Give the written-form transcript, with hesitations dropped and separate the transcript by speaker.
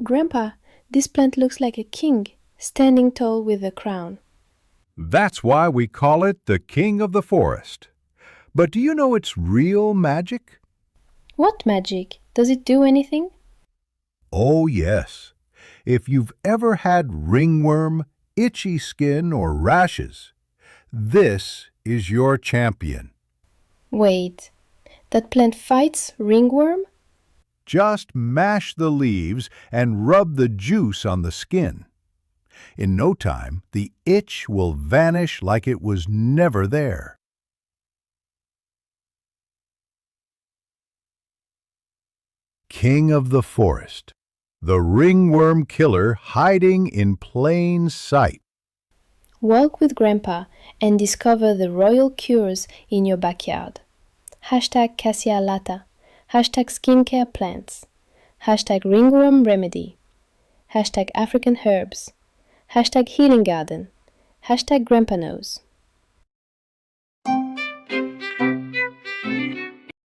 Speaker 1: Grandpa, this plant looks like a king, standing tall with a crown.
Speaker 2: That's why we call it the king of the forest. But do you know its real magic?
Speaker 1: What magic? Does it do anything?
Speaker 2: Oh, yes. If you've ever had ringworm, itchy skin, or rashes, this is your champion.
Speaker 1: Wait, that plant fights ringworm?
Speaker 2: Just mash the leaves and rub the juice on the skin. In no time, the itch will vanish like it was never there. King of the forest, the ringworm killer hiding in plain sight.
Speaker 1: Walk with Grandpa and discover the royal cures in your backyard. Hashtag Cassia Alata. Hashtag skincare plants. Hashtag ringworm remedy. Hashtag African herbs. Hashtag healing garden. Hashtag Grandpa knows.